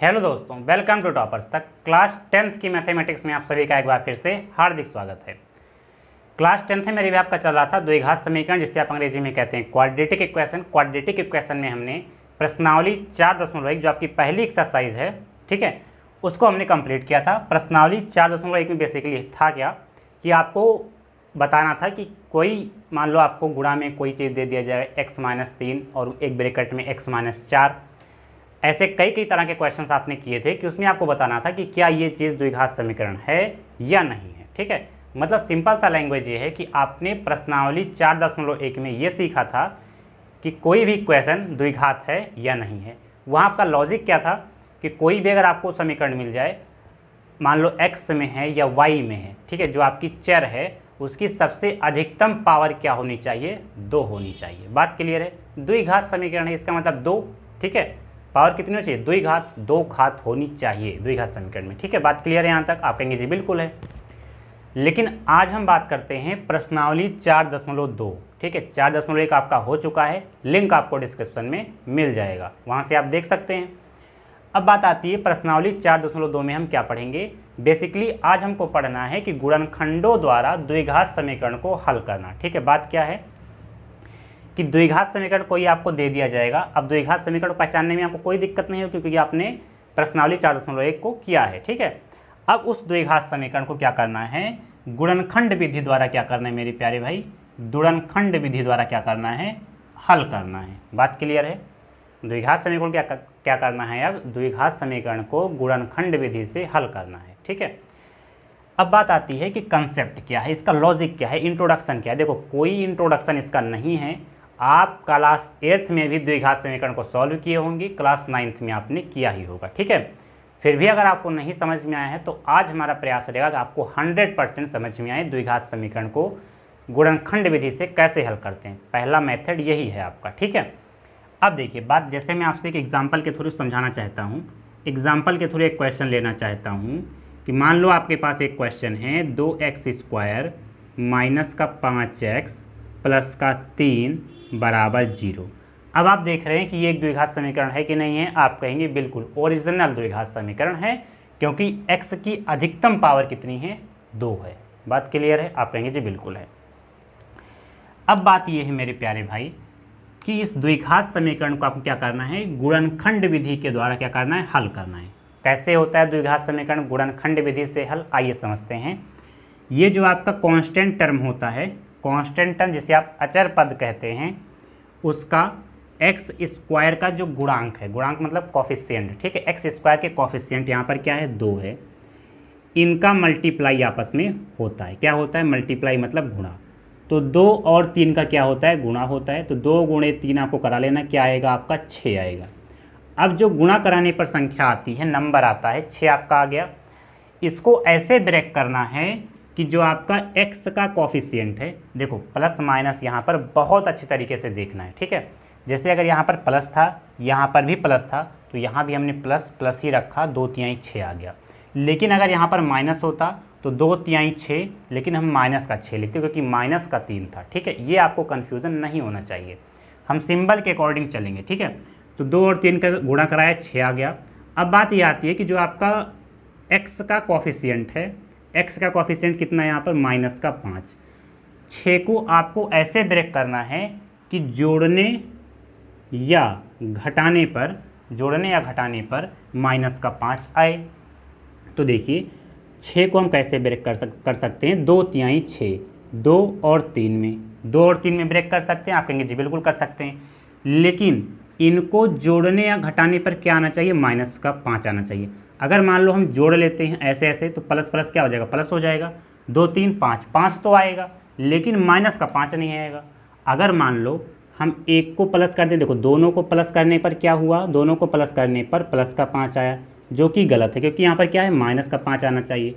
Hello दोस्तों, welcome to toppers तक। Class 10th की मैथमेटिक्स में आप सभी का एक बार फिर से हार्दिक स्वागत है। क्लास 10th में मेरे भी आपका चल रहा था द्विघात समीकरण, जिसे आप अंग्रेजी में कहते हैं क्वाड्रेटिक इक्वेशन। क्वाड्रेटिक इक्वेशन में हमने प्रश्नावली 4.1 जो आपकी पहली एक्सरसाइज है, ठीक है, उसको हमने कंप्लीट किया था। प्रश्नावली 4.1 में बेसिकली था क्या कि आपको बताना था कि कोई मान लो आपको गुणा में कोई चीज़ दे दिया जाए x-3 और एक ब्रैकेट में x-4। ऐसे कई तरह के क्वेश्चंस आपने किए थे कि उसमें आपको बताना था कि क्या ये चीज़ द्विघात समीकरण है या नहीं है। ठीक है, मतलब सिंपल सा लैंग्वेज ये है कि आपने प्रश्नावली 4.1 में ये सीखा था कि कोई भी क्वेश्चन द्विघात है या नहीं है। वहाँ आपका लॉजिक क्या था कि कोई भी अगर आपको समीकरण मिल जाए, मान लो x में है या y में है, ठीक है, जो आपकी चर है उसकी सबसे अधिकतम पावर क्या होनी चाहिए? 2 होनी चाहिए। बात क्लियर है? द्विघात समीकरण है, इसका मतलब 2, ठीक है, पावर कितनी होनी चाहिए? द्विघात, 2 घात होनी चाहिए द्विघात समीकरण में। ठीक है, बात क्लियर है यहाँ तक? आप कहेंगे जी बिल्कुल है। लेकिन आज हम बात करते हैं प्रश्नावली 4.2। ठीक है, 4.1 आपका हो चुका है, लिंक आपको डिस्क्रिप्शन में मिल जाएगा, वहाँ से आप देख सकते हैं। अब बात आती है प्रश्नावली 4.2 में हम क्या पढ़ेंगे। बेसिकली आज हमको पढ़ना है कि गुणनखंडों द्वारा द्विघात समीकरण को हल करना। ठीक है, बात क्या है कि द्विघात समीकरण कोई आपको दे दिया जाएगा। अब द्विघात समीकरण को पहचानने में आपको कोई दिक्कत नहीं हो, क्योंकि आपने प्रश्नावली 4.1 को किया है। ठीक है, अब उस द्विघात समीकरण को क्या करना है? गुणनखंड विधि द्वारा क्या करना है मेरे प्यारे भाई? गुणनखंड विधि द्वारा क्या करना है? हल करना है। बात क्लियर है? द्विघात समीकरण क्या करना है? अब द्विघात समीकरण को गुणनखंड विधि से हल करना है। ठीक है, अब बात आती है कि कंसेप्ट क्या है, इसका लॉजिक क्या है, इंट्रोडक्शन क्या है। देखो, कोई इंट्रोडक्शन इसका नहीं है। आप क्लास 8th में भी द्विघात समीकरण को सॉल्व किए होंगे, क्लास 9th में आपने किया ही होगा। ठीक है, फिर भी अगर आपको नहीं समझ में आया है तो आज हमारा प्रयास रहेगा कि आपको 100% समझ में आए द्विघात समीकरण को गुणनखंड विधि से कैसे हल करते हैं। पहला मेथड यही है आपका। ठीक है, अब देखिए बात, जैसे मैं आपसे एक एग्जाम्पल के थ्रू समझाना चाहता हूँ, एग्जाम्पल के थ्रू एक क्वेश्चन लेना चाहता हूँ कि मान लो आपके पास एक क्वेश्चन है 2x² माइनस का 5x प्लस का 3 बराबर 0। अब आप देख रहे हैं कि ये एक द्विघात समीकरण है कि नहीं है? आप कहेंगे बिल्कुल ओरिजिनल द्विघात समीकरण है, क्योंकि x की अधिकतम पावर कितनी है? 2 है। बात क्लियर है? आप कहेंगे जी बिल्कुल है। अब बात ये है मेरे प्यारे भाई कि इस द्विघात समीकरण को आपको क्या करना है? गुणनखंड विधि के द्वारा क्या करना है? हल करना है। कैसे होता है द्विघात समीकरण गुणनखंड विधि से हल? आइए समझते हैं। ये जो आपका कांस्टेंट टर्म होता है, कांस्टेंट टर्म जिसे आप अचर पद कहते हैं, उसका x² का जो गुणांक है, गुणांक मतलब कोफिशिएंट, ठीक है, x² के कोफिशिएंट यहाँ पर क्या है? 2 है। इनका मल्टीप्लाई आपस में होता है। क्या होता है? मल्टीप्लाई मतलब गुणा। तो 2 और 3 का क्या होता है? गुणा होता है। तो 2 गुणे 3 आपको करा लेना, क्या आएगा आपका? 6 आएगा। अब जो गुणा कराने पर संख्या आती है, नंबर आता है, 6 आपका आ गया। इसको ऐसे ब्रेक करना है कि जो आपका x का कोफिशिएंट है, देखो प्लस माइनस यहाँ पर बहुत अच्छी तरीके से देखना है। ठीक है, जैसे अगर यहाँ पर प्लस था, यहाँ पर भी प्लस था, तो यहाँ भी हमने प्लस प्लस ही रखा, 2/3 6 आ गया। लेकिन अगर यहाँ पर माइनस होता तो 2/3 6, लेकिन हम माइनस का 6 लिखते क्योंकि माइनस का 3 था। ठीक है, ये आपको कन्फ्यूज़न नहीं होना चाहिए, हम सिंबल के अकॉर्डिंग चलेंगे। ठीक है, तो 2 और 3 का गुणा कराया, 6 आ गया। अब बात ये आती है कि जो आपका x का कोफिशिएंट है, x का कोफिशिएंट कितना है यहाँ पर? माइनस का 5। 6 को आपको ऐसे ब्रेक करना है कि जोड़ने या घटाने पर माइनस का 5 आए। तो देखिए 6 को हम कैसे ब्रेक कर सकते हैं? 2/3 6, 2 और 3 में, 2 और 3 में ब्रेक कर सकते हैं। आप कहेंगे जी बिल्कुल कर सकते हैं, लेकिन इनको जोड़ने या घटाने पर क्या आना चाहिए? माइनस का 5 आना चाहिए। अगर मान लो हम जोड़ लेते हैं ऐसे ऐसे, तो प्लस प्लस क्या हो जाएगा? प्लस हो जाएगा। 2 3 5, 5 तो आएगा, लेकिन माइनस का 5 नहीं आएगा। अगर मान लो हम एक को प्लस कर दें, देखो दोनों को प्लस करने पर क्या हुआ? दोनों को प्लस करने पर प्लस का 5 आया, जो कि गलत है, क्योंकि यहाँ पर क्या है? माइनस का 5 आना चाहिए।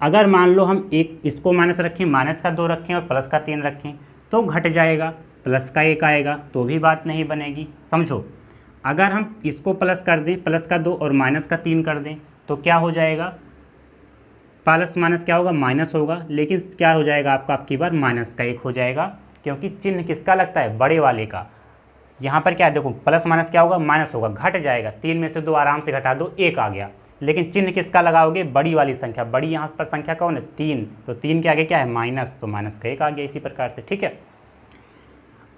अगर मान लो हम एक इसको माइनस रखें, माइनस का 2 रखें और प्लस का 3 रखें, तो घट जाएगा, प्लस का 1 आएगा, तो भी बात नहीं बनेगी। समझो, अगर हम इसको प्लस कर दें, प्लस का 2 और माइनस का 3 कर दें, तो क्या हो जाएगा? प्लस माइनस क्या होगा? माइनस होगा, लेकिन क्या हो जाएगा आपका? आपकी बार माइनस का 1 हो जाएगा, क्योंकि चिन्ह किसका लगता है? बड़े वाले का। यहाँ पर क्या है, देखो प्लस माइनस क्या होगा, माइनस होगा, घट जाएगा, 3 में से 2 आराम से घटा दो, 1 आ गया। लेकिन चिन्ह किसका लगाओगे, बड़ी वाली संख्या, बड़ी यहाँ पर संख्या कौन है, 3, तो 3 के आगे क्या है, माइनस, तो माइनस का 1 आ गया, इसी प्रकार से। ठीक है,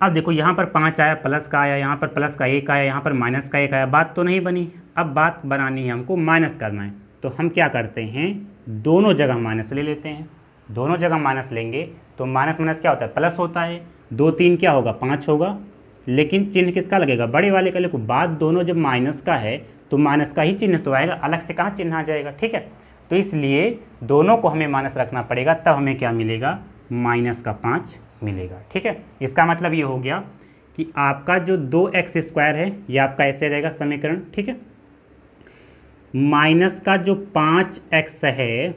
अब देखो यहाँ पर 5 आया, प्लस का आया, यहाँ पर प्लस का 1 आया, यहाँ पर माइनस का 1 आया, बात तो नहीं बनी। अब बात बनानी है हमको, माइनस करना है, तो हम क्या करते हैं, दोनों जगह माइनस ले लेते हैं। दोनों जगह माइनस लेंगे तो माइनस माइनस क्या होता है, प्लस होता है, 2 3 क्या होगा, 5 होगा। लेकिन चिन्ह किसका लगेगा, बड़े वाले का। लेकिन बात दोनों जब माइनस का है तो माइनस का ही चिन्ह तो आएगा, अलग से कहाँ चिन्ह आ जाएगा। ठीक है, तो इसलिए दोनों को हमें माइनस रखना पड़ेगा, तब हमें क्या मिलेगा, माइनस का 5 मिलेगा। ठीक है, इसका मतलब ये हो गया कि आपका जो 2x² है ये आपका ऐसे रहेगा समीकरण। ठीक है, माइनस का जो 5x है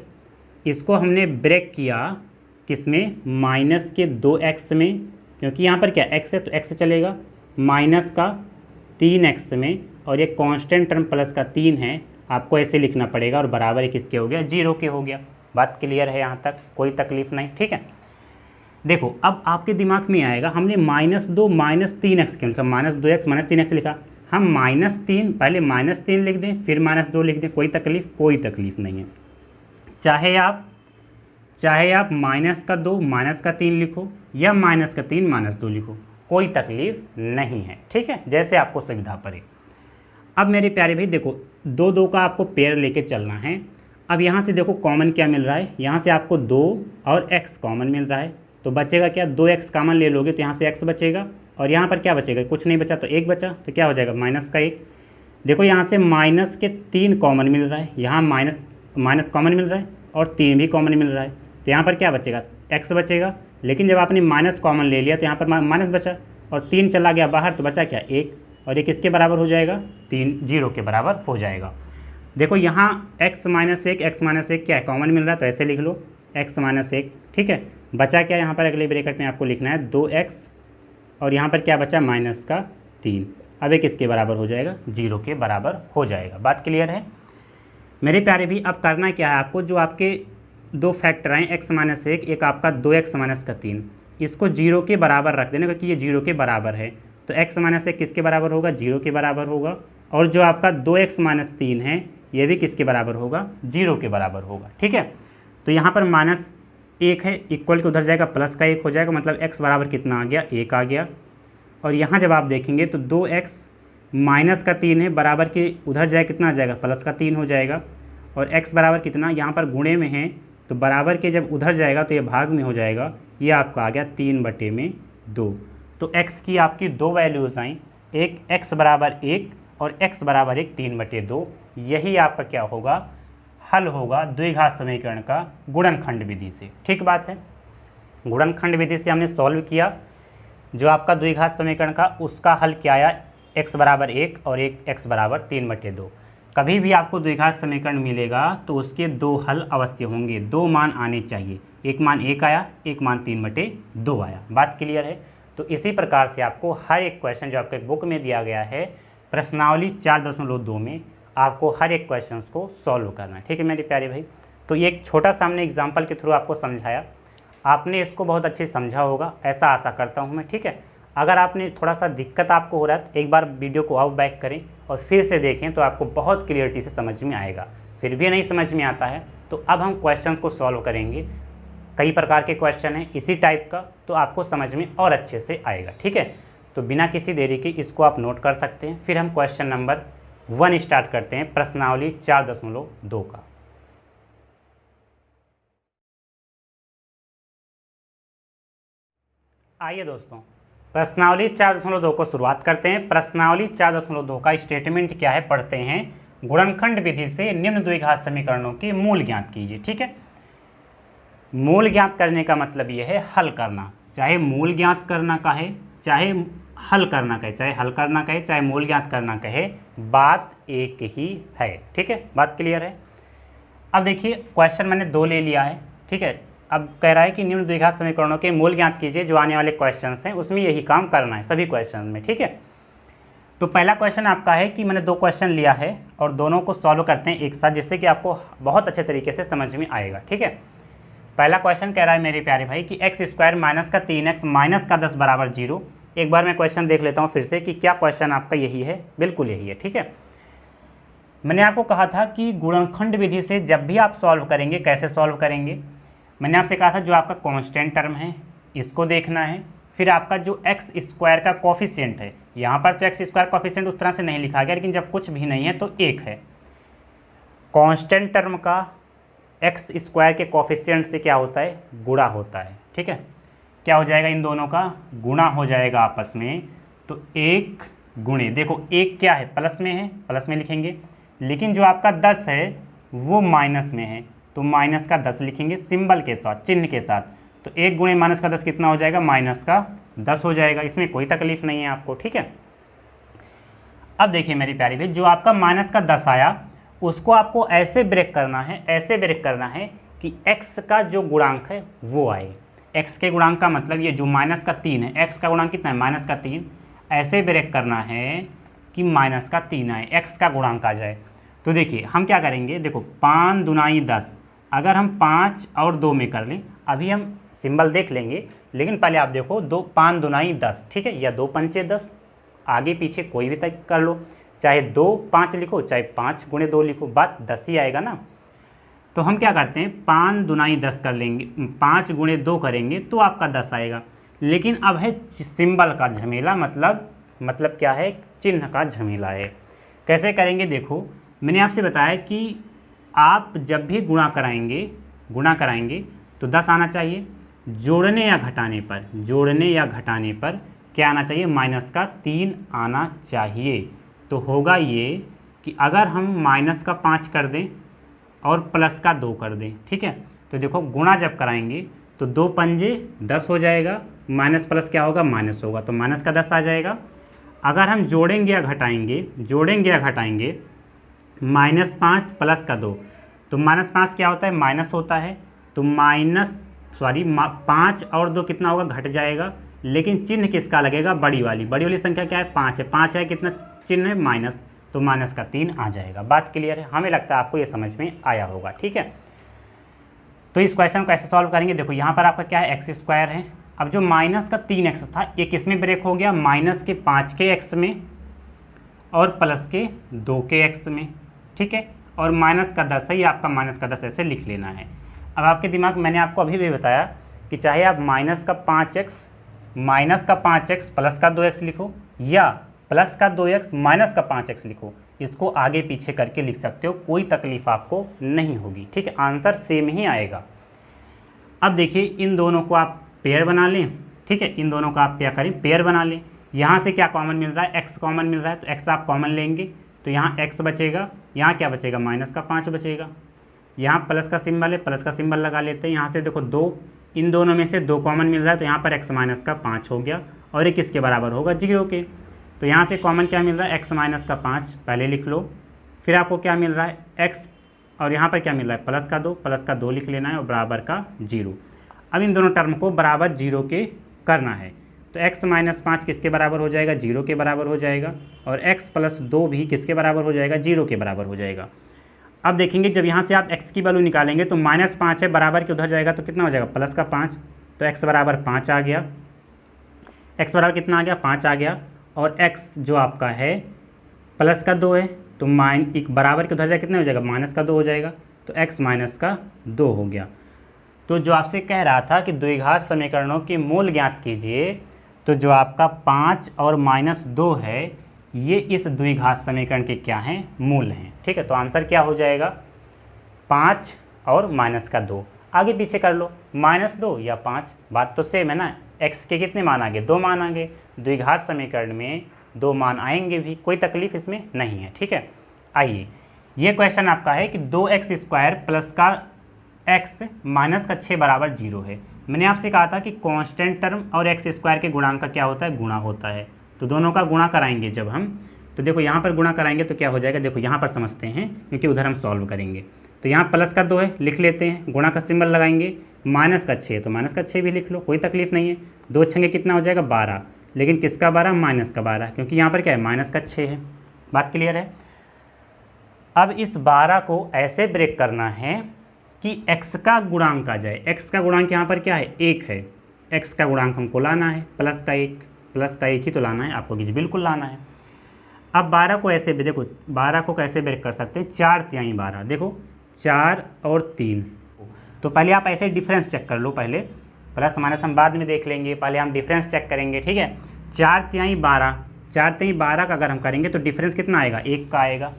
इसको हमने ब्रेक किया किसमें, माइनस के 2x में, क्योंकि यहाँ पर क्या x है तो x चलेगा, माइनस का 3x में, और ये कांस्टेंट टर्म प्लस का 3 है, आपको ऐसे लिखना पड़ेगा, और बराबर एक किसके हो गया, 0 के हो गया। बात क्लियर है, यहाँ तक कोई तकलीफ नहीं। ठीक है, देखो अब आपके दिमाग में आएगा, हमने -2 -3x क्यों लिखा, -2x -3x लिखा, हम -3 पहले -3 लिख दें फिर -2 लिख दें, कोई तकलीफ नहीं है। चाहे आप -2 -3 लिखो या -3 -2 लिखो, कोई तकलीफ नहीं है। ठीक है, जैसे आपको सुविधा पड़े। अब मेरे प्यारे भाई देखो, 2 का आपको पेयर लेके चलना है। अब यहाँ से देखो कॉमन क्या मिल रहा है, यहाँ से आपको 2 और x कॉमन मिल रहा है, तो बचेगा क्या, 2x कॉमन ले लोगे तो यहाँ से x बचेगा, और यहाँ पर क्या बचेगा, कुछ नहीं बचा तो 1 बचा, तो क्या हो जाएगा, माइनस का 1। देखो यहाँ से माइनस के 3 कॉमन मिल रहा है, यहाँ माइनस कॉमन मिल रहा है और 3 भी कॉमन मिल रहा है, तो यहाँ पर क्या बचेगा, x बचेगा। लेकिन जब आपने माइनस कॉमन ले लिया तो यहाँ पर माइनस बचा, और 3 चला गया बाहर तो बचा क्या, 1, और ये किसके बराबर हो जाएगा, 3 0 के बराबर हो जाएगा। देखो यहाँ x -1 क्या है, कॉमन मिल रहा है, तो ऐसे लिख लो x -1। ठीक है, बचा क्या, यहाँ पर अगले ब्रैकेट में आपको लिखना है 2x, और यहाँ पर क्या बचा, माइनस का 3। अब ये किसके बराबर हो जाएगा, 0 के बराबर हो जाएगा। बात क्लियर है मेरे प्यारे भी। अब करना क्या है आपको, जो आपके 2 फैक्टर आए x -1, एक आपका 2x -3, इसको 0 के बराबर रख देना, क्योंकि ये 0 के बराबर है, तो x -1 किसके बराबर होगा, 0 के बराबर होगा। और जो आपका 2x -3 है ये भी किसके बराबर होगा, 0 के बराबर होगा। ठीक है, तो यहाँ पर -1 है, इक्वल के उधर जाएगा, प्लस का 1 हो जाएगा, मतलब x बराबर कितना आ गया, 1 आ गया। और यहाँ जब आप देखेंगे तो 2x -3 है, बराबर के उधर जाए कितना आ जाएगा, प्लस का 3 हो जाएगा। और x बराबर कितना, यहाँ पर गुणे में है, तो बराबर के जब उधर जाएगा तो ये भाग में हो जाएगा, ये आपका आ गया 3/2। तो x की आपकी 2 वैल्यूज़ आई, एक x बराबर 1 और x बराबर 1, 3/2। यही आपका क्या होगा, हल होगा द्विघात समीकरण का गुणनखंड विधि से। ठीक बात है, गुणनखंड विधि से हमने सॉल्व किया जो आपका द्विघात समीकरण का, उसका हल क्या आया, x बराबर 1 और एक x बराबर 3/2। कभी भी आपको द्विघात समीकरण मिलेगा तो उसके 2 हल अवश्य होंगे, 2 मान आने चाहिए, एक मान 1 आया, एक मान 3/2 आया। बात क्लियर है। तो इसी प्रकार से आपको हर एक क्वेश्चन जो आपके बुक में दिया गया है प्रश्नावली 4.2 में, आपको हर एक क्वेश्चन को सॉल्व करना है। ठीक है मेरे प्यारे भाई, तो ये एक छोटा सा हमने एग्जाम्पल के थ्रू आपको समझाया, आपने इसको बहुत अच्छे समझा होगा, ऐसा आशा करता हूँ मैं। ठीक है, अगर आपने थोड़ा सा दिक्कत आपको हो रहा है तो एक बार वीडियो को आउट बैक करें और फिर से देखें, तो आपको बहुत क्लियरिटी से समझ में आएगा। फिर भी नहीं समझ में आता है तो अब हम क्वेश्चन को सॉल्व करेंगे, कई प्रकार के क्वेश्चन हैं इसी टाइप का, तो आपको समझ में और अच्छे से आएगा। ठीक है, तो बिना किसी देरी के इसको आप नोट कर सकते हैं। फिर हम क्वेश्चन नंबर 1 स्टार्ट करते हैं, प्रश्नावली 4.2 का। आइए दोस्तों, प्रश्नावली 4.2 को शुरुआत करते हैं। प्रश्नावली 4.2 का स्टेटमेंट क्या है, पढ़ते हैं। गुणनखंड विधि से निम्न द्विघात समीकरणों के मूल ज्ञात कीजिए। ठीक है, मूल ज्ञात करने का मतलब यह है हल करना, चाहे मूल ज्ञात करना कहे, चाहे हल करना कहे, चाहे मूल ज्ञात करना कहे, बात एक ही है। ठीक है, बात क्लियर है। अब देखिए क्वेश्चन मैंने 2 ले लिया है। ठीक है, अब कह रहा है कि निम्न द्विघात समीकरणों के मूल ज्ञात कीजिए, जो आने वाले क्वेश्चंस हैं उसमें यही काम करना है सभी क्वेश्चन में। ठीक है, तो पहला क्वेश्चन आपका है कि मैंने 2 क्वेश्चन लिया है और दोनों को सॉल्व करते हैं एक साथ, जिससे कि आपको बहुत अच्छे तरीके से समझ में आएगा। ठीक है, पहला क्वेश्चन कह रहा है मेरे प्यारे भाई कि x² -3x -10 बराबर 0 एक बार मैं क्वेश्चन देख लेता हूँ फिर से कि क्या क्वेश्चन आपका यही है, बिल्कुल यही है, ठीक है। मैंने आपको कहा था कि गुणनखंड विधि से जब भी आप सॉल्व करेंगे, कैसे सॉल्व करेंगे, मैंने आपसे कहा था जो आपका कांस्टेंट टर्म है इसको देखना है, फिर आपका जो एक्स स्क्वायर का कोफिशिएंट है, यहाँ पर तो एक्स स्क्वायर कोफिशिएंट उस तरह से नहीं लिखा गया, लेकिन जब कुछ भी नहीं है तो एक है, कांस्टेंट टर्म का एक्स स्क्वायर के कोफिशिएंट से क्या होता है, गुणा होता है, ठीक है। क्या हो जाएगा, इन दोनों का गुणा हो जाएगा आपस में, तो एक गुणे, देखो एक क्या है, प्लस में है, प्लस में लिखेंगे, लेकिन जो आपका 10 है वो माइनस में है, तो माइनस का 10 लिखेंगे सिंबल के साथ, चिन्ह के साथ, तो एक गुणे माइनस का 10 कितना हो जाएगा, माइनस का 10 हो जाएगा। इसमें कोई तकलीफ नहीं है आपको, ठीक है। अब देखिए मेरी प्यारी भाई, जो आपका माइनस का 10 आया उसको आपको ऐसे ब्रेक करना है, ऐसे ब्रेक करना है कि x का जो गुणांक है वो आए। x के गुणांक का मतलब ये जो माइनस का 3 है, x का गुणांक कितना है, माइनस का 3, ऐसे ब्रेक करना है कि माइनस का 3 आए, x का गुणांक आ जाए। तो देखिए हम क्या करेंगे, देखो 5 दूनाई 10, अगर हम 5 और 2 में कर लें, अभी हम सिंबल देख लेंगे, लेकिन पहले आप देखो 5 दूनाई 10, ठीक है, या 2 पंचे 10, आगे पीछे कोई भी तक कर लो, चाहे 2 5 लिखो, चाहे 5 गुणे 2 लिखो, बात 10 ही आएगा ना। तो हम क्या करते हैं, 5 दूनाई 10 कर लेंगे, 5 गुणे 2 करेंगे तो आपका 10 आएगा। लेकिन अब है सिंबल का झमेला, मतलब क्या है, चिन्ह का झमेला है। कैसे करेंगे, देखो मैंने आपसे बताया कि आप जब भी गुणा कराएंगे तो 10 आना चाहिए, जोड़ने या घटाने पर क्या आना चाहिए, माइनस का 3 आना चाहिए। तो होगा ये कि अगर हम माइनस का 5 कर दें और प्लस का 2 कर दें, ठीक है, तो देखो गुणा जब कराएंगे तो 2 पंजे 10 हो जाएगा, माइनस प्लस क्या होगा, माइनस होगा, तो माइनस का 10 आ जाएगा। अगर हम जोड़ेंगे या घटाएंगे -5 प्लस का 2, तो -5 क्या होता है, माइनस होता है, तो 5 और 2 कितना होगा, घट जाएगा, लेकिन चिन्ह किसका लगेगा, बड़ी वाली संख्या क्या है, 5 है, 5 है, कितना चिन्ह है, माइनस, तो माइनस का 3 आ जाएगा। बात क्लियर है, हमें लगता है आपको ये समझ में आया होगा, ठीक है। तो इस क्वेश्चन को कैसे सॉल्व करेंगे, देखो यहाँ पर आपका क्या है, एक्स स्क्वायर है, अब जो माइनस का 3x था ये किस में ब्रेक हो गया, माइनस के 5 के x में और प्लस के 2 के x में, ठीक है, और माइनस का 10 है, ये आपका माइनस का 10 ऐसे लिख लेना है। अब आपके दिमाग, मैंने आपको अभी भी बताया कि चाहे आप माइनस का 5x प्लस का 2x लिखो, या प्लस का 2x माइनस का 5x लिखो, इसको आगे पीछे करके लिख सकते हो, कोई तकलीफ आपको नहीं होगी, ठीक है, आंसर सेम ही आएगा। अब देखिए इन दोनों को आप पेयर बना लें, ठीक है, इन दोनों का आप क्या करें, पेयर बना लें। यहाँ से क्या कॉमन मिल रहा है, x कॉमन मिल रहा है, तो x आप कॉमन लेंगे, तो यहाँ x बचेगा, यहाँ क्या बचेगा, माइनस का 5 बचेगा, यहाँ प्लस का सिंबल है, प्लस का सिंबल लगा लेते हैं, यहाँ से देखो 2, इन दोनों में से 2 कॉमन मिल रहा है, तो यहाँ पर x माइनस का 5 हो गया, और ये किसके बराबर होगा, 0 के। तो यहाँ से कॉमन क्या मिल रहा है, x माइनस का 5 पहले लिख लो, फिर आपको क्या मिल रहा है, x, और यहाँ पर क्या मिल रहा है, प्लस का 2 लिख लेना है, और बराबर का 0। अब इन दोनों टर्म को बराबर 0 के करना है, तो x माइनस 5 किसके बराबर हो जाएगा, 0 के बराबर हो जाएगा, और x प्लस 2 भी किसके बराबर हो जाएगा, 0 के बराबर हो जाएगा। अब देखेंगे जब यहाँ से आप x की वैल्यू निकालेंगे तो -5 है, बराबर के उधर जाएगा तो कितना हो जाएगा, प्लस का 5, तो x बराबर 5 आ गया, x बराबर कितना आ गया, 5 आ गया, और x जो आपका है प्लस का 2 है, तो एक बराबर के उधर जाएगा कितना हो जाएगा, माइनस का 2 हो जाएगा, तो x माइनस का 2 हो गया। तो जो आपसे कह रहा था कि द्विघात समीकरणों के मूल ज्ञात कीजिए, तो जो आपका 5 और -2 है ये इस द्विघात समीकरण के क्या हैं, मूल हैं, ठीक है। तो आंसर क्या हो जाएगा, 5 और माइनस का 2, आगे पीछे कर लो, -2 या 5, बात तो सेम है ना, x के कितने मान आगे, 2 मान आगे, द्विघात समीकरण में 2 मान आएंगे भी, कोई तकलीफ इसमें नहीं है, ठीक है। आइए ये क्वेश्चन आपका है कि 2x² प्लस का x माइनस का 6 बराबर 0 है। मैंने आपसे कहा था कि कांस्टेंट टर्म और x² के गुणांक का क्या होता है, गुणा होता है, तो दोनों का गुणा कराएंगे जब हम, तो देखो यहाँ पर गुणा कराएंगे तो क्या हो जाएगा, देखो यहाँ पर समझते हैं क्योंकि उधर हम सॉल्व करेंगे। तो यहाँ प्लस का 2 है, लिख लेते हैं, गुणा का सिंबल लगाएंगे, माइनस का 6, तो माइनस का 6 भी लिख लो, कोई तकलीफ नहीं है, 2 छंगे कितना हो जाएगा, 12, लेकिन किसका 12, माइनस का 12, क्योंकि यहाँ पर क्या है, माइनस का 6 है। बात क्लियर है। अब इस 12 को ऐसे ब्रेक करना है कि x का गुणांक आ जाए, x का गुणांक यहाँ पर क्या है, 1 है, x का गुणांक हमको लाना है, प्लस का 1, प्लस का 1 ही तो लाना है आपको, बिल्कुल लाना है। अब 12 को ऐसे भी देखो, 12 को कैसे ब्रेक कर सकते हैं, 4 तिहाई 12, देखो 4 और 3। तो पहले आप ऐसे डिफरेंस चेक कर लो, पहले प्लस माइनस हम बाद में देख लेंगे, पहले हम डिफरेंस चेक करेंगे, ठीक है। 4 तिहाई 12, 4 तिहाई 12 का अगर हम करेंगे तो डिफरेंस कितना आएगा, 1 का आएगा,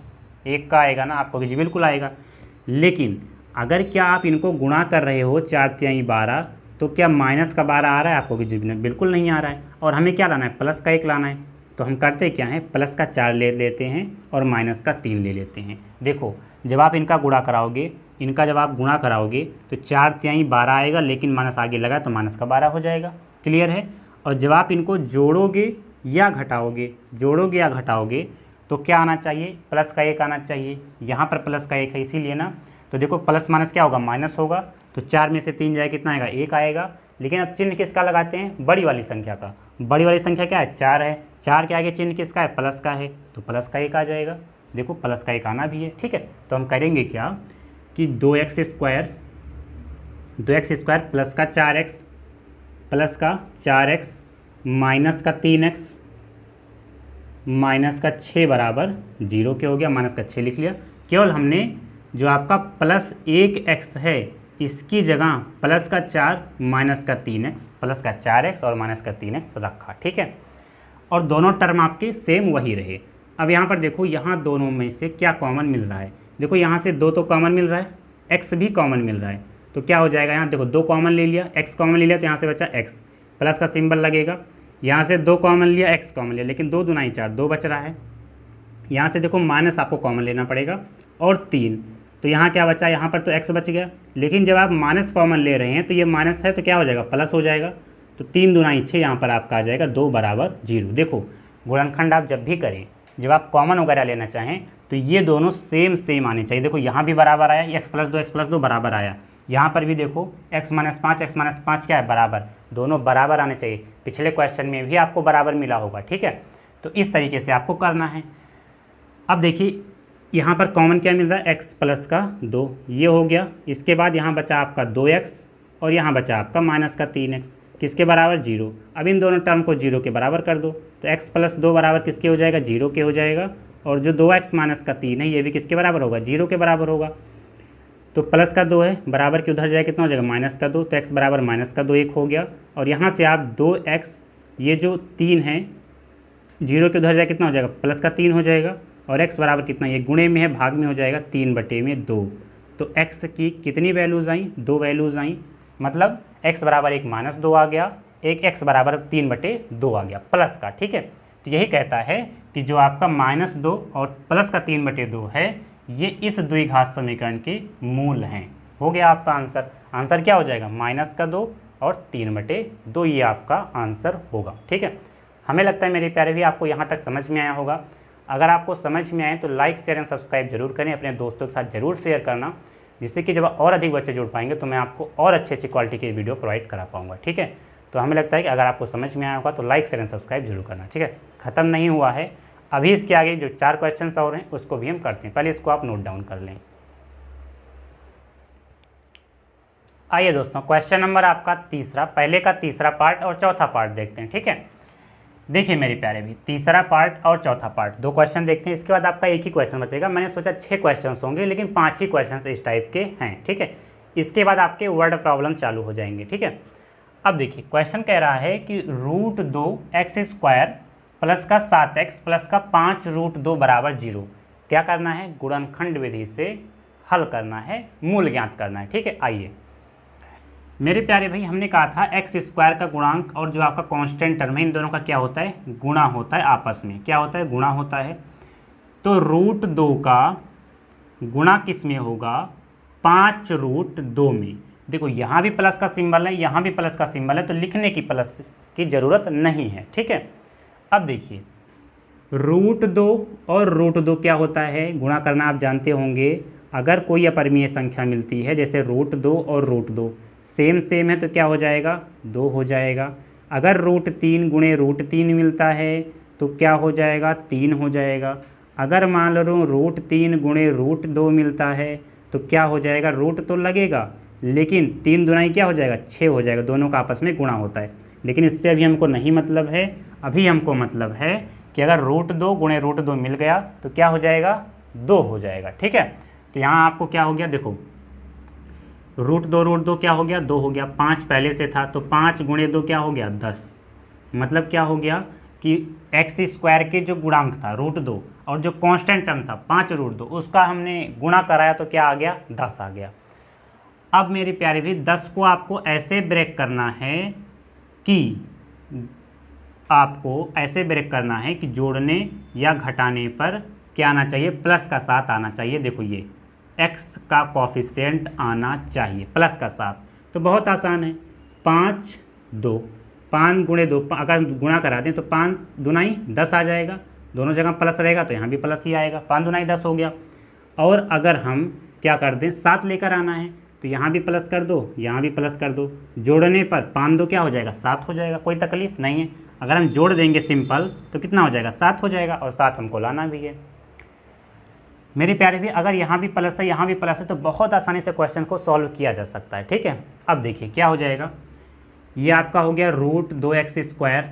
1 का आएगा ना आपको, जी बिल्कुल आएगा। लेकिन अगर क्या आप इनको गुणा कर रहे हो 4 तिहाई 12, तो क्या माइनस का 12 आ रहा है आपको, जी बिल्कुल नहीं आ रहा है। और हमें क्या लाना है, प्लस का 1 लाना है। तो हम करते क्या हैं, प्लस का 4 ले लेते हैं और माइनस का 3 ले लेते हैं। देखो जब आप इनका गुणा कराओगे, इनका जब आप गुणा कराओगे तो 4 तिहाई 12 आएगा, लेकिन माइनस आगे लगा तो माइनस का 12 हो जाएगा, क्लियर है। और जब आप इनको जोड़ोगे या घटाओगे, जोड़ोगे या घटाओगे तो क्या आना चाहिए, प्लस का 1 आना चाहिए। यहाँ पर प्लस का 1 है इसीलिए ना, तो देखो प्लस माइनस क्या होगा, माइनस होगा। तो 4 में से 3 जाए कितना आएगा, 1 आएगा। लेकिन अब चिन्ह किसका लगाते हैं, बड़ी वाली संख्या का। बड़ी वाली संख्या क्या है, 4 है, 4 के आगे चिन्ह किसका है, प्लस का है, तो प्लस का 1 आ जाएगा। देखो प्लस का 1 आना भी है, ठीक है। तो हम करेंगे क्या कि 2x स्क्वायर प्लस का 4x प्लस का 4x माइनस का 3x माइनस का 6 बराबर 0 के हो गया, माइनस का 6 लिख लिया। केवल हमने जो आपका प्लस 1x है इसकी जगह प्लस का 4 माइनस का 3x, प्लस का 4x और माइनस का 3x रखा, ठीक है। और दोनों टर्म आपके सेम वही रहे। अब यहाँ पर देखो, यहाँ दोनों में से क्या कॉमन मिल रहा है, देखो यहाँ से 2 तो कॉमन मिल रहा है, x भी कॉमन मिल रहा है। तो क्या हो जाएगा, यहाँ देखो 2 कॉमन ले लिया, x कॉमन ले लिया, तो यहाँ से बचा x, प्लस का सिंबल लगेगा। यहाँ से 2 कॉमन लिया, x कॉमन लिया, लेकिन 2 दूना 4, 2 बच रहा है। यहाँ से देखो माइनस आपको कॉमन लेना पड़ेगा और 3, तो यहाँ क्या बचा, यहाँ पर तो x बच गया। लेकिन जब आप माइनस कॉमन ले रहे हैं तो ये माइनस है तो क्या हो जाएगा, प्लस हो जाएगा। तो 3 दूना 6 यहाँ पर आपका आ जाएगा 2 बराबर 0। देखो गुणनखंड आप जब भी करें, जब आप कॉमन वगैरह लेना चाहें तो ये दोनों सेम आने चाहिए। देखो यहाँ भी बराबर आया, x प्लस 2 बराबर आया, यहाँ पर भी देखो x माइनस 5 क्या है, बराबर, दोनों बराबर आने चाहिए। पिछले क्वेश्चन में भी आपको बराबर मिला होगा, ठीक है। तो इस तरीके से आपको करना है। अब देखिए यहाँ पर कॉमन क्या मिल रहा है, x प्लस का 2, ये हो गया। इसके बाद यहाँ बचा आपका 2x और यहाँ बचा आपका माइनस का 3x, किसके बराबर, 0। अब इन दोनों टर्म को 0 के बराबर कर दो, तो x प्लस 2 बराबर किसके हो जाएगा, 0 के हो जाएगा। और जो 2x माइनस का 3 है ये भी किसके बराबर होगा, 0 के बराबर होगा। तो प्लस का 2 है, बराबर के उधर जाए कितना हो जाएगा, माइनस का 2, तो x बराबर माइनस का 2 1 हो गया। और यहाँ से आप 2x, ये जो 3 है 0 के उधर जाए कितना हो जाएगा, प्लस का 3 हो जाएगा। और x बराबर कितना, ये गुणे में है, भाग में हो जाएगा 3/2। तो x की कितनी वैल्यूज़ आई, 2 वैल्यूज़ आई, मतलब x बराबर एक -2 आ गया, एक x बराबर 3/2 आ गया प्लस का, ठीक है। तो यही कहता है कि जो आपका -2 और प्लस का 3/2 है, ये इस द्विघात समीकरण के मूल हैं। हो गया आपका आंसर। आंसर क्या हो जाएगा, -2 और 3/2, ये आपका आंसर होगा, ठीक है। हमें लगता है मेरे प्यारे भी आपको यहाँ तक समझ में आया होगा। अगर आपको समझ में आए तो लाइक शेयर एंड सब्सक्राइब जरूर करें, अपने दोस्तों के साथ जरूर शेयर करना, जिससे कि जब और अधिक बच्चे जुड़ पाएंगे तो मैं आपको और अच्छी क्वालिटी की वीडियो प्रोवाइड करा पाऊंगा, ठीक है। तो हमें लगता है कि अगर आपको समझ में आया होगा तो लाइक शेयर एंड सब्सक्राइब जरूर करना, ठीक है। ख़त्म नहीं हुआ है, अभी इसके आगे जो 4 क्वेश्चन और हैं उसको भी हम करते हैं, पहले इसको आप नोट डाउन कर लें। आइए दोस्तों, क्वेश्चन नंबर आपका तीसरा, पहले का तीसरा पार्ट और चौथा पार्ट देखते हैं, ठीक है। देखिए मेरे प्यारे भी, तीसरा पार्ट और चौथा पार्ट 2 क्वेश्चन देखते हैं, इसके बाद आपका एक ही क्वेश्चन बचेगा। मैंने सोचा 6 क्वेश्चन होंगे, लेकिन 5 ही क्वेश्चन इस टाइप के हैं, ठीक है। इसके बाद आपके वर्ड प्रॉब्लम चालू हो जाएंगे, ठीक है। अब देखिए क्वेश्चन कह रहा है कि √2x² प्लस का 7x प्लस का 5√2 बराबर 0 क्या करना है, गुणनखंड विधि से हल करना है, मूल ज्ञात करना है, ठीक है। आइए मेरे प्यारे भाई, हमने कहा था x² का गुणांक और जो आपका कांस्टेंट टर्म है, इन दोनों का क्या होता है, गुणा होता है आपस में, क्या होता है, गुणा होता है। तो √2 का गुणा किस में होगा, 5√2 में। देखो यहाँ भी प्लस का सिंबल है, यहाँ भी प्लस का सिंबल है, तो लिखने की प्लस की ज़रूरत नहीं है, ठीक है। अब देखिए √2 और √2 क्या होता है, गुणा करना आप जानते होंगे। अगर कोई अपरिमेय संख्या मिलती है, जैसे √2 और √2 सेम है, तो क्या हो जाएगा, 2 हो जाएगा। अगर √3 गुणे √3 मिलता है तो क्या हो जाएगा, 3 हो जाएगा। अगर मान लो √3 गुणे √2 मिलता है तो क्या हो जाएगा, रूट तो लगेगा लेकिन 3 दूनाई क्या हो जाएगा, 6 हो जाएगा, दोनों का आपस में गुणा होता है। लेकिन इससे अभी हमको नहीं मतलब है। अभी हमको मतलब है कि अगर √2 गुणे √2 मिल गया तो क्या हो जाएगा, 2 हो जाएगा। ठीक है, तो यहाँ आपको क्या हो गया, देखो √2 क्या हो गया, 2 हो गया। 5 पहले से था तो 5 गुणे 2 क्या हो गया, 10। मतलब क्या हो गया कि x² के जो गुणांक था √2 और जो कांस्टेंट टर्म था 5√2 उसका हमने गुणा कराया तो क्या आ गया, 10 आ गया। अब मेरे प्यारे भी 10 को आपको ऐसे ब्रेक करना है कि जोड़ने या घटाने पर क्या आना चाहिए, प्लस का 7 आना चाहिए। देखो ये x का कॉफिशिएंट आना चाहिए प्लस का 7। तो बहुत आसान है, 5 गुणे 2 अगर गुणा करा दें तो 5 दूनाई 10 आ जाएगा। दोनों जगह प्लस रहेगा तो यहाँ भी प्लस ही आएगा, 5 दूनाई 10 हो गया। और अगर हम क्या कर दें, 7 लेकर आना है तो यहाँ भी प्लस कर दो, यहाँ भी प्लस कर दो। जोड़ने पर 5 2 क्या हो जाएगा, 7 हो जाएगा, कोई तकलीफ नहीं है। अगर हम जोड़ देंगे सिंपल तो कितना हो जाएगा, 7 हो जाएगा। और 7 हमको लाना भी है मेरे प्यारे भी। अगर यहाँ भी प्लस है यहाँ भी प्लस है तो बहुत आसानी से क्वेश्चन को सॉल्व किया जा सकता है। ठीक है, अब देखिए क्या हो जाएगा, ये आपका हो गया √2x²।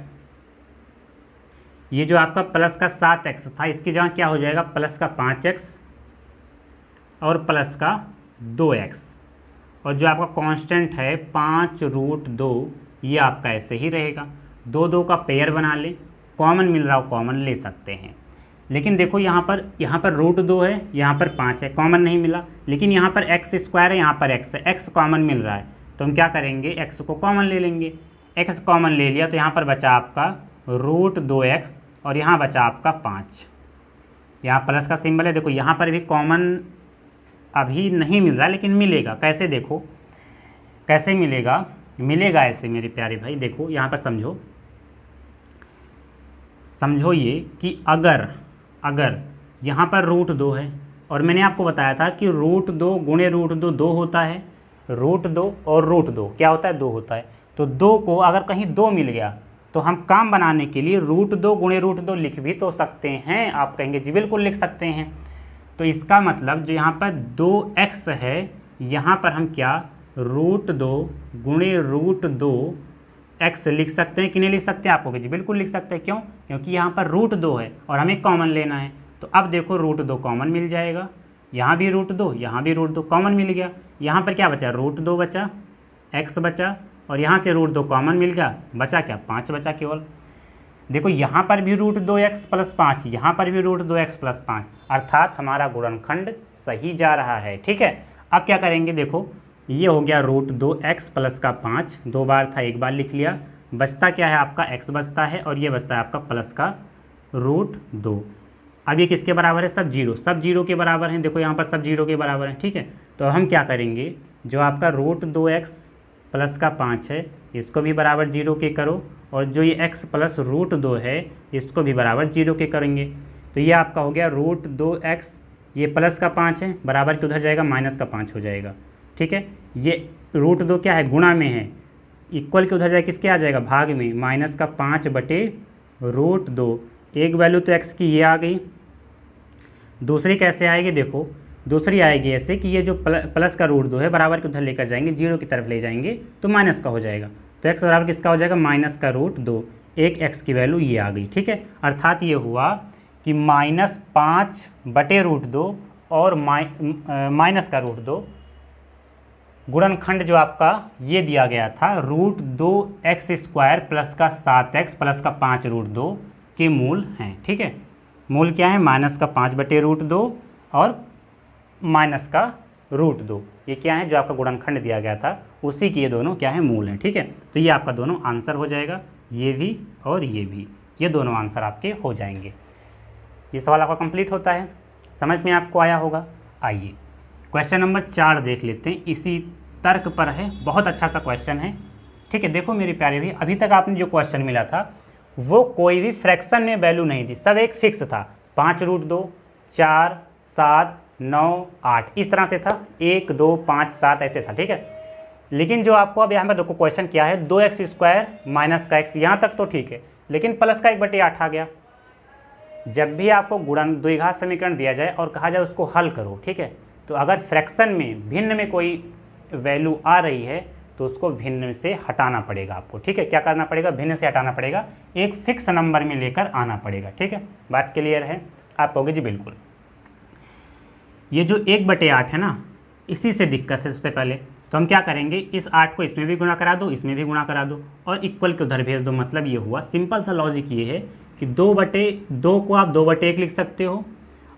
ये जो आपका प्लस का 7x था इसकी जगह क्या हो जाएगा, प्लस का 5x और प्लस का 2x। और जो आपका कांस्टेंट है 5√2 ये आपका ऐसे ही रहेगा। 2 2 का पेयर बना लें, कॉमन मिल रहा हो कॉमन ले सकते हैं। लेकिन देखो यहाँ पर √2 है, यहाँ पर 5 है, कॉमन नहीं मिला। लेकिन यहाँ पर x² है, यहाँ पर x है, x कॉमन मिल रहा है तो हम क्या करेंगे, x को कॉमन ले लेंगे। x कॉमन ले लिया तो यहाँ पर बचा आपका √2x और यहाँ बचा आपका 5। यहाँ प्लस का सिंबल है, देखो यहाँ पर भी कॉमन अभी नहीं मिल रहा लेकिन मिलेगा। कैसे, देखो कैसे मिलेगा, मिलेगा ऐसे मेरे प्यारे भाई। देखो यहाँ पर समझो ये कि अगर यहाँ पर √2 है और मैंने आपको बताया था कि √2 गुणे √2 2 होता है, √2 और √2 क्या होता है, 2 होता है। तो 2 को अगर कहीं 2 मिल गया तो हम काम बनाने के लिए √2 गुणे √2 लिख भी तो सकते हैं। आप कहेंगे जी बिल्कुल लिख सकते हैं। तो इसका मतलब जो यहाँ पर 2x है यहाँ पर हम क्या √2 गुणे √2 x लिख सकते हैं कि नहीं लिख सकते, आपको जी बिल्कुल लिख सकते हैं। क्यों, क्योंकि यहाँ पर √2 है और हमें कॉमन लेना है। तो अब देखो √2 कॉमन मिल जाएगा, यहाँ भी √2 यहाँ भी √2 कॉमन मिल गया। यहाँ पर क्या बचा, √2 बचा, x बचा और यहाँ से √2 कॉमन मिल गया, बचा क्या, 5 बचा केवल। देखो यहाँ पर भी √2x + 5, यहाँ पर भी √2x + 5, अर्थात हमारा गुणनखंड सही जा रहा है। ठीक है, अब क्या करेंगे, देखो ये हो गया √2x + का 5, 2 बार था 1 बार लिख लिया। बचता क्या है आपका, x बचता है और ये बचता है आपका प्लस का √2। अब ये किसके बराबर है, सब जीरो के बराबर हैं। देखो यहाँ पर सब जीरो के बराबर हैं। ठीक है, तो हम क्या करेंगे, जो आपका √2x + का 5 है इसको भी बराबर 0 के करो और जो ये x + √2 है इसको भी बराबर 0 के करेंगे। तो ये आपका हो गया √2x, ये प्लस का 5 है बराबर के उधर जाएगा माइनस का 5 हो जाएगा। ठीक है, ये √2 क्या है, गुणा में है, इक्वल के उधर जाए किसके आ जाएगा, भाग में, माइनस का 5/√2। एक वैल्यू तो x की ये आ गई, दूसरी कैसे आएगी, देखो दूसरी आएगी ऐसे कि ये जो प्लस का √2 है बराबर के उधर लेकर जाएंगे, 0 की तरफ ले जाएंगे तो माइनस का हो जाएगा। तो x बराबर किसका हो जाएगा, माइनस का √2। एक x की वैल्यू ये आ गई। ठीक है, अर्थात ये हुआ कि -5/√2 और माइनस का √2 गुणनखंड जो आपका ये दिया गया था √2x² + का 7x + का 5√2 के मूल हैं। ठीक है, मूल क्या है, -5/√2 और माइनस का √2, ये क्या है जो आपका गुणनखंड दिया गया था उसी के ये दोनों क्या है, मूल हैं। ठीक है, तो ये आपका दोनों आंसर हो जाएगा, ये भी और ये भी, ये दोनों आंसर आपके हो जाएंगे। ये सवाल आपका कंप्लीट होता है, समझ में आपको आया होगा। आइए क्वेश्चन नंबर 4 देख लेते हैं, इसी तर्क पर है, बहुत अच्छा सा क्वेश्चन है। ठीक है, देखो मेरे प्यारे भी, अभी तक आपने जो क्वेश्चन मिला था वो कोई भी फ्रैक्शन में वैल्यू नहीं थी, सब एक फिक्स था, 5√2, 4, 7, 9, 8 इस तरह से था, 1, 2, 5, 7 ऐसे था। ठीक है, लेकिन जो आपको अब यहाँ पर देखो क्वेश्चन क्या है, 2x² माइनस का x, यहाँ तक तो ठीक है, लेकिन प्लस का 1/8 आ गया। जब भी आपको द्विघात समीकरण दिया जाए और कहा जाए उसको हल करो, ठीक है, तो अगर फ्रैक्शन में भिन्न में कोई वैल्यू आ रही है तो उसको भिन्न से हटाना पड़ेगा आपको, ठीक है। क्या करना पड़ेगा, भिन्न से हटाना पड़ेगा, एक फिक्स नंबर में लेकर आना पड़ेगा, ठीक है। बात क्लियर है। आप कहोगे जी बिल्कुल। ये जो 1/8 है ना, इसी से दिक्कत है। सबसे पहले तो हम क्या करेंगे, इस 8 को इसमें भी गुणा करा दो, इसमें भी गुणा करा दो और इक्वल के उधर भेज दो। मतलब ये हुआ, सिंपल सा लॉजिक ये है कि 2/2 को आप 2/1 लिख सकते हो,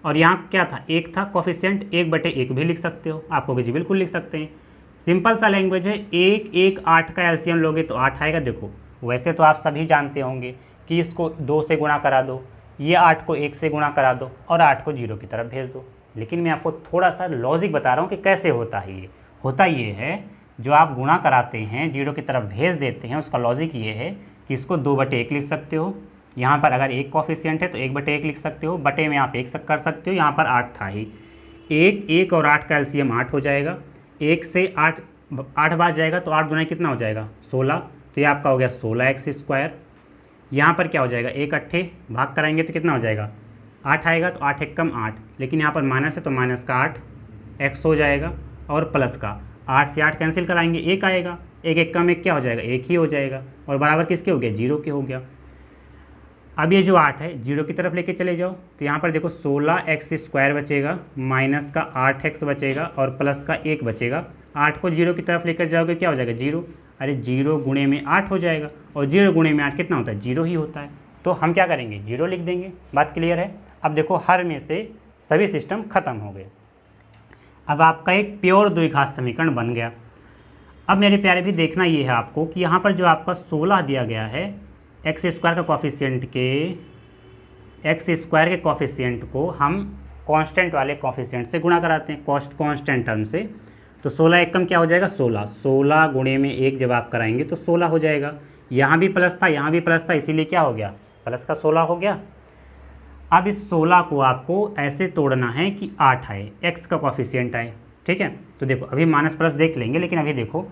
और यहाँ क्या था, 1 था कोफिशिएंट, 1/1 भी लिख सकते हो। आप कहोगे जी बिल्कुल लिख सकते हैं, सिंपल सा लैंग्वेज है। 1 1 8 का एलसीएम लोगे तो 8 आएगा। देखो वैसे तो आप सभी जानते होंगे कि इसको 2 से गुणा करा दो, ये 8 को 1 से गुणा करा दो और 8 को 0 की तरफ भेज दो। लेकिन मैं आपको थोड़ा सा लॉजिक बता रहा हूँ कि कैसे होता है। ये होता ये है, जो आप गुणा कराते हैं 0 की तरफ भेज देते हैं, उसका लॉजिक ये है कि इसको 2/1 लिख सकते हो। यहाँ पर अगर 1 कोफिशिएंट है तो 1/1 लिख सकते हो, बटे में आप 1 कर सकते हो। यहाँ पर 8 था ही, 1 और 8 का एलसीएम 8 हो जाएगा। 1 से 8 बार जाएगा तो 8 गुना कितना हो जाएगा, 16। तो ये आपका हो गया 16x²। यहाँ पर क्या हो जाएगा, 1 8 भाग कराएंगे तो कितना हो जाएगा, 8 आएगा। तो 8 1 कम 8, लेकिन यहाँ पर माइनस है तो माइनस का 8 x हो जाएगा, और प्लस का 8 से 8 कैंसिल कराएंगे, 1 आएगा। 1 1 कम 1 क्या हो जाएगा, 1 ही हो जाएगा, और बराबर किसके हो गया, 0 के हो गया। अब ये जो 8 है 0 की तरफ लेके चले जाओ, तो यहाँ पर देखो 16x² बचेगा, माइनस का 8x बचेगा और प्लस का 1 बचेगा। 8 को 0 की तरफ लेकर जाओगे क्या हो जाएगा, 0। अरे 0 गुणे में 8 हो जाएगा, और 0 गुणे में 8 कितना होता है, 0 ही होता है। तो हम क्या करेंगे, 0 लिख देंगे। बात क्लियर है। अब देखो हर में से सभी सिस्टम खत्म हो गए। अब आपका एक प्योर द्विघात समीकरण बन गया। अब मेरे प्यारे भी देखना ये है आपको कि यहाँ पर जो आपका 16 दिया गया है, x² का कॉफिशिएंट को हम कांस्टेंट वाले कॉफिशिएंट से गुणा कराते हैं, कांस्टेंट टर्म से। तो 16 1 कम क्या हो जाएगा, 16 गुणे में 1 जब आप कराएंगे तो 16 हो जाएगा। यहाँ भी प्लस था, यहाँ भी प्लस था, इसीलिए क्या हो गया, प्लस का 16 हो गया। अब इस 16 को आपको ऐसे तोड़ना है कि 8 आए, x का कॉफिशिएंट आए, ठीक है। तो देखो अभी माइनस प्लस देख लेंगे, लेकिन अभी देखो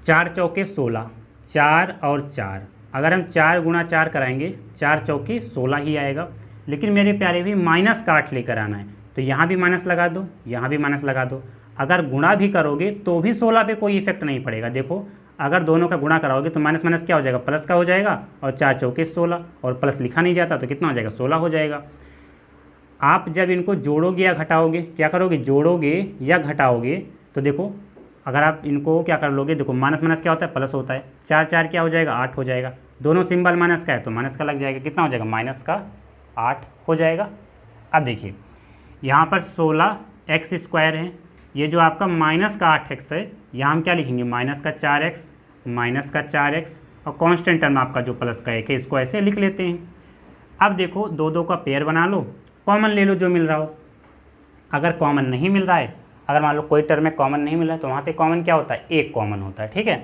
4 चौके 16, 4 और 4, अगर हम 4 गुणा 4 कराएंगे 4 चौके 16 ही आएगा। लेकिन मेरे प्यारे भी माइनस का 8 लेकर आना है, तो यहाँ भी माइनस लगा दो, यहाँ भी माइनस लगा दो। अगर गुणा भी करोगे तो भी 16 पे कोई इफेक्ट नहीं पड़ेगा। देखो अगर दोनों का गुणा कराओगे तो माइनस माइनस क्या हो जाएगा, प्लस का हो जाएगा, और 4 चौके 16, और प्लस लिखा नहीं जाता तो कितना हो जाएगा, 16 हो जाएगा। आप जब इनको जोड़ोगे या घटाओगे, क्या करोगे, जोड़ोगे या घटाओगे, तो देखो अगर आप इनको क्या कर लोगे, देखो माइनस माइनस क्या होता है, प्लस होता है। 4 4 क्या हो जाएगा, 8 हो जाएगा। दोनों सिंबल माइनस का है तो माइनस का लग जाएगा, कितना हो जाएगा, माइनस का 8 हो जाएगा। अब देखिए यहाँ पर 16x² है, ये जो आपका माइनस का 8x है, यहाँ हम क्या लिखेंगे, माइनस का 4x, माइनस का 4x, और कांस्टेंट टर्म आपका जो प्लस का 1 है, इसको ऐसे लिख लेते हैं। अब देखो 2 2 का पेयर बना लो, कॉमन ले लो जो मिल रहा हो। अगर कॉमन नहीं मिल रहा है, अगर मान लो कोई टर्म में कॉमन नहीं मिल रहा है, तो वहाँ से कॉमन क्या होता है, 1 कॉमन होता है, ठीक है।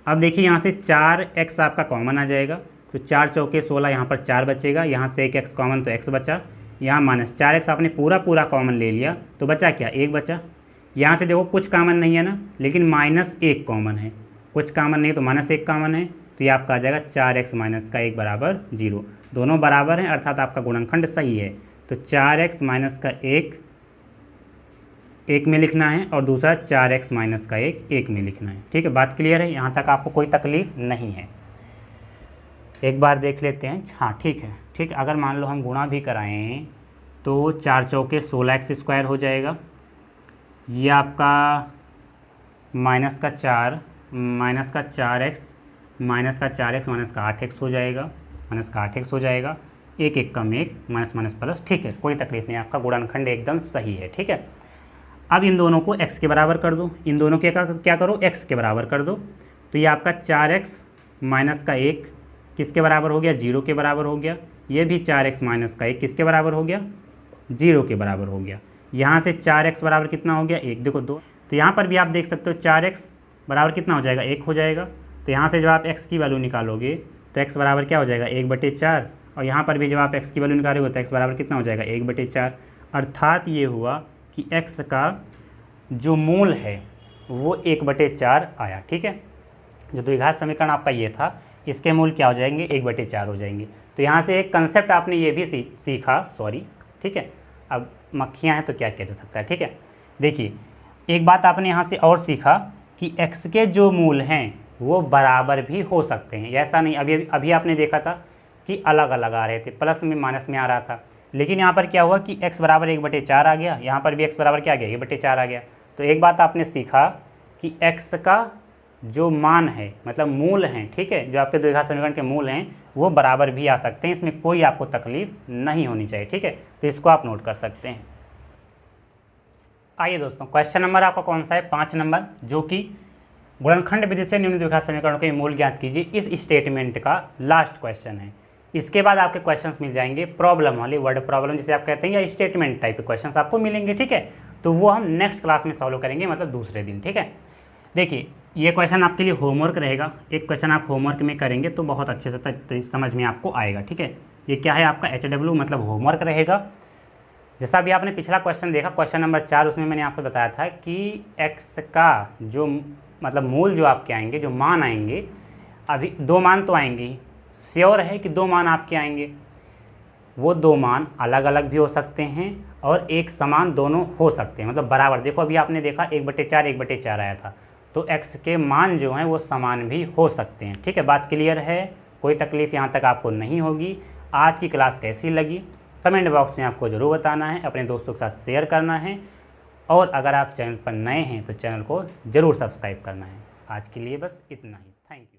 अब देखिए यहाँ से 4x आपका कॉमन आ जाएगा, तो 4 चौके 16, यहाँ पर 4 बचेगा, यहाँ से 1x कॉमन तो x बचा, यहाँ माइनस 4x आपने पूरा कॉमन ले लिया तो बचा क्या, 1 बचा। यहाँ से देखो कुछ कॉमन नहीं है ना, लेकिन -1 कॉमन है, कुछ कॉमन नहीं तो -1 कॉमन है, तो ये आपका आ जाएगा 4x माइनस का 1 बराबर 0। दोनों बराबर हैं, अर्थात आपका गुणनखंड सही है। तो 4x माइनस का 1 में लिखना है, और दूसरा 4x माइनस का 1 में लिखना है, ठीक है। बात क्लियर है, यहाँ तक आपको कोई तकलीफ नहीं है। एक बार देख लेते हैं, हाँ ठीक है, ठीक। अगर मान लो हम गुणा भी कराएं तो 4 चौके 16x² हो जाएगा, ये आपका माइनस का 4 माइनस का 4x माइनस का 4x माइनस का 8x हो जाएगा, माइनस का 8x हो जाएगा। 1 1 कम 1, माइनस माइनस प्लस, ठीक है, कोई तकलीफ नहीं, आपका गुणनखंड एकदम सही है, ठीक है। अब इन दोनों को x के बराबर कर दो, इन दोनों के क्या करो, x के बराबर कर दो। तो ये आपका 4x माइनस का 1 किसके बराबर हो गया, 0 के बराबर हो गया। ये भी 4x माइनस का 1 किसके बराबर हो गया, 0 के बराबर हो गया। यहाँ से 4x बराबर कितना हो गया, 1, देखो 2। तो यहाँ पर भी आप देख सकते हो 4x बराबर कितना हो जाएगा, 1 हो जाएगा। तो यहाँ से जब आप x की वैल्यू निकालोगे तो x बराबर क्या हो जाएगा, 1/4, और यहाँ पर भी जब आप x की वैल्यू निकालोगे तो x बराबर कितना हो जाएगा, 1/4। अर्थात ये हुआ कि x का जो मूल है वो 1/4 आया, ठीक है। जो द्विघात समीकरण आपका ये था, इसके मूल क्या हो जाएंगे, 1/4 हो जाएंगे। तो यहाँ से एक कंसेप्ट आपने ये भी सीखा, सॉरी, ठीक है। अब मक्खियाँ हैं तो क्या किया जा सकता है, ठीक है। देखिए एक बात आपने यहाँ से और सीखा कि x के जो मूल हैं वो बराबर भी हो सकते हैं। ऐसा नहीं, अभी आपने देखा था कि अलग अलग आ रहे थे, प्लस में माइनस में आ रहा था, लेकिन यहाँ पर क्या हुआ कि x बराबर 1/4 आ गया, यहाँ पर भी x बराबर क्या आ गया 1/4 आ गया। तो एक बात आपने सीखा कि x का जो मान है मतलब मूल हैं, ठीक है, जो आपके द्विघात समीकरण के मूल हैं वो बराबर भी आ सकते हैं, इसमें कोई आपको तकलीफ नहीं होनी चाहिए, ठीक है। तो इसको आप नोट कर सकते हैं। आइए दोस्तों, क्वेश्चन नंबर आपका कौन सा है 5 नंबर, जो कि गुणनखंड विधि से निम्न द्विघात समीकरणों के मूल ज्ञात कीजिए, इस स्टेटमेंट का लास्ट क्वेश्चन है। इसके बाद आपके क्वेश्चंस मिल जाएंगे प्रॉब्लम वाले, वर्ड प्रॉब्लम जिसे आप कहते हैं, या स्टेटमेंट टाइप के क्वेश्चंस आपको मिलेंगे, ठीक है। तो वो हम नेक्स्ट क्लास में सॉल्व करेंगे, मतलब दूसरे दिन, ठीक है। देखिए ये क्वेश्चन आपके लिए होमवर्क रहेगा, एक क्वेश्चन आप होमवर्क में करेंगे तो बहुत अच्छे से समझ में आपको आएगा, ठीक है। ये क्या है आपका HW मतलब होमवर्क रहेगा। जैसा भी आपने पिछला क्वेश्चन देखा, क्वेश्चन नंबर 4, उसमें मैंने आपको बताया था कि x का जो मतलब मूल जो आपके आएंगे, जो मान आएंगे, अभी 2 मान तो आएंगे ही, श्योर है कि 2 मान आपके आएंगे। वो 2 मान अलग अलग भी हो सकते हैं और एक समान दोनों हो सकते हैं, मतलब बराबर। देखो अभी आपने देखा 1/4 1/4 आया था, तो x के मान जो हैं वो समान भी हो सकते हैं, ठीक है। बात क्लियर है, कोई तकलीफ यहाँ तक आपको नहीं होगी। आज की क्लास कैसी लगी कमेंट बॉक्स में आपको ज़रूर बताना है, अपने दोस्तों के साथ शेयर करना है, और अगर आप चैनल पर नए हैं तो चैनल को ज़रूर सब्सक्राइब करना है। आज के लिए बस इतना ही, थैंक यू।